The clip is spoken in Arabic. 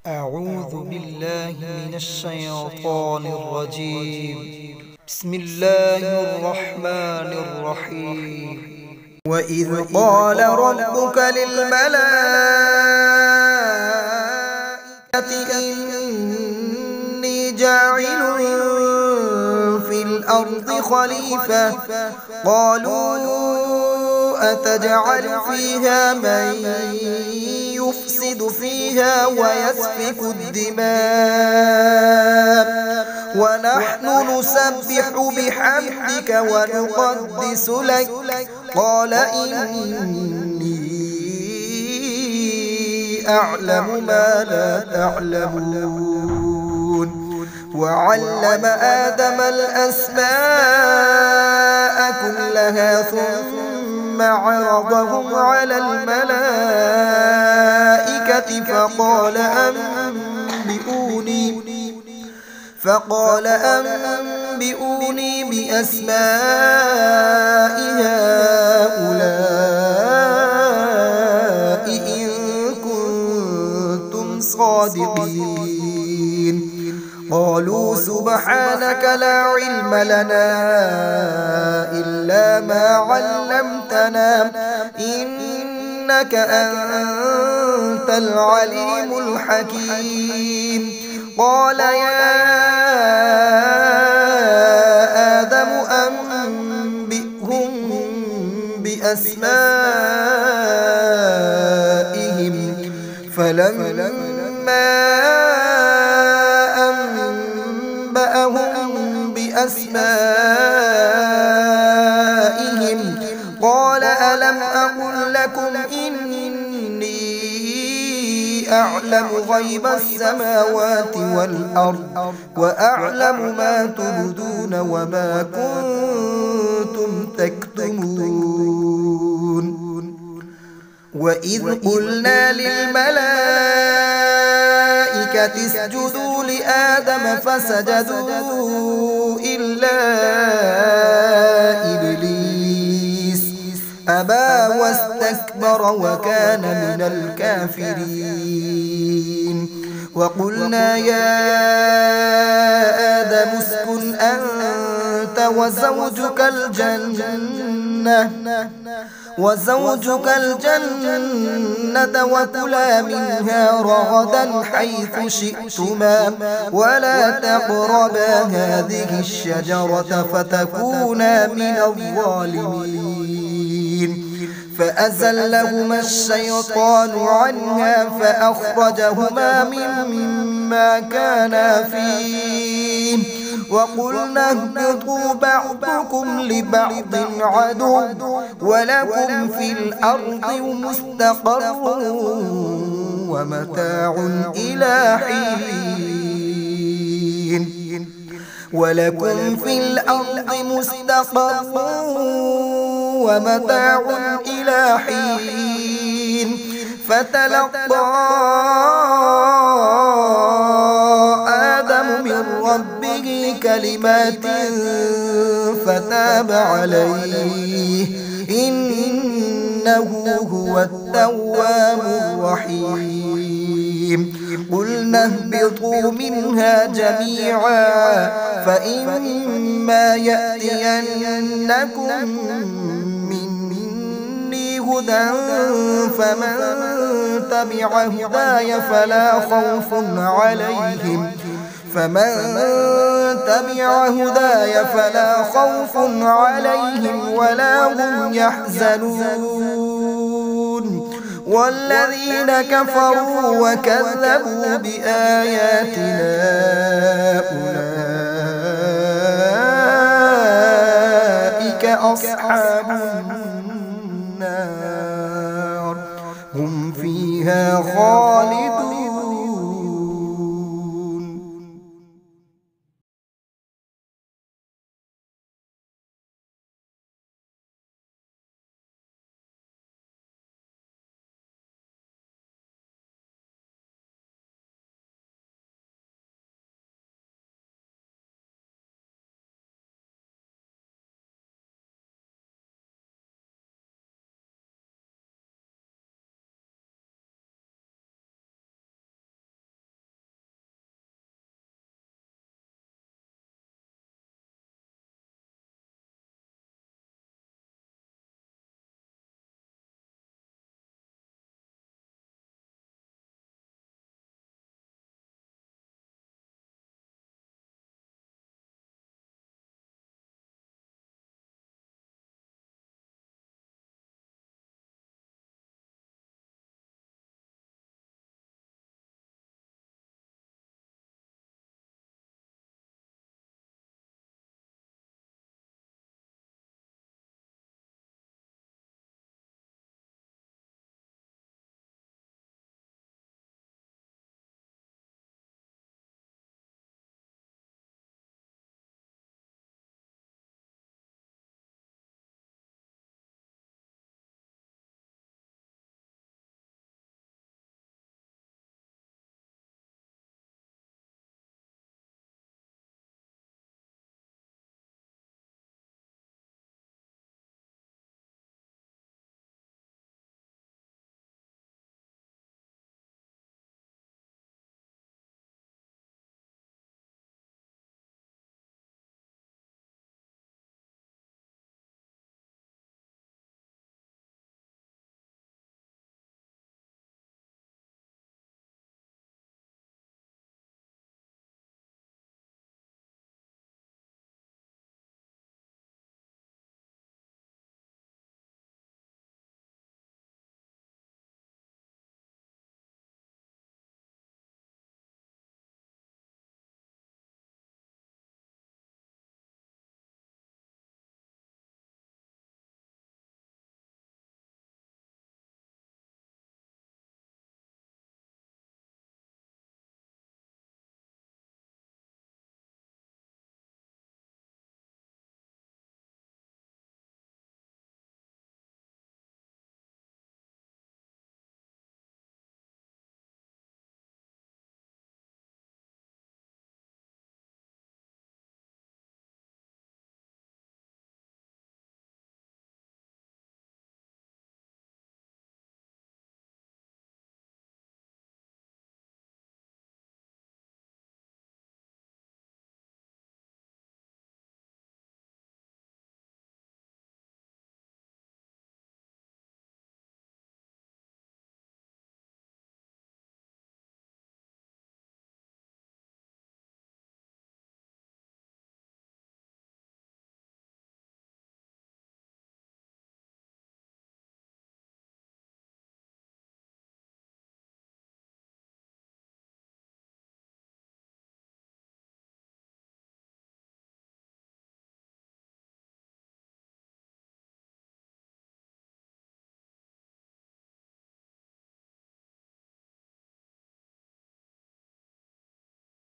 أعوذ بالله من الشيطان الرجيم. بسم الله الرحمن الرحيم. وإذ قال ربك للملائكة إني جاعل في الأرض خليفة قالوا أتجعل فيها من يفسد فيها ويسفك الدماء ونحن نسبح بحمدك ونقدس لك قال إني أعلم ما لا تعلمون. وعلم آدم الأسماء كلها ثم عرضهم على الملائكة فقال أنبئوني بأسماء هؤلاء إن كنتم صادقين. قالوا سبحانك لا علم لنا إلا ما علمتنا إنك أنت العليم الحكيم. قال يا آدم أنبئهم بأسمائهم فلما أنبأهم بأسمائهم قال ألم أقل لكم إني أعلم غيب السماوات والأرض وأعلم ما تبدون وما كنتم تكتمون. وإذ قلنا للملائكة اسجدوا لآدم فسجدوا إلا إبليس أبى واستكبر وكان من الكافرين. وقلنا يا آدم اسكن أنت وزوجك الجنة وكلا منها رغدا حيث شئتما ولا تقربا هذه الشجرة فتكونا من الظالمين. فأزلهما الشيطان عنها فأخرجهما مما كانا فيه وقلنا اهبطوا بعضكم لبعض عدو ولكم في الأرض مستقر ومتاع إلى حين. ولكم في الأرض مستقر ومتاع إلى حين. فتلقى آدم من ربه كلمات فتاب عليه إنه هو التواب الرحيم. قلنا اهبطوا منها جميعا فإما يأتينكم مني هدى فمن تبع هداي فلا خوف عليهم ولا هم يحزنون. والذين كفروا وكذبوا بآياتنا أولئك أصحاب النار هم فيها خالدون.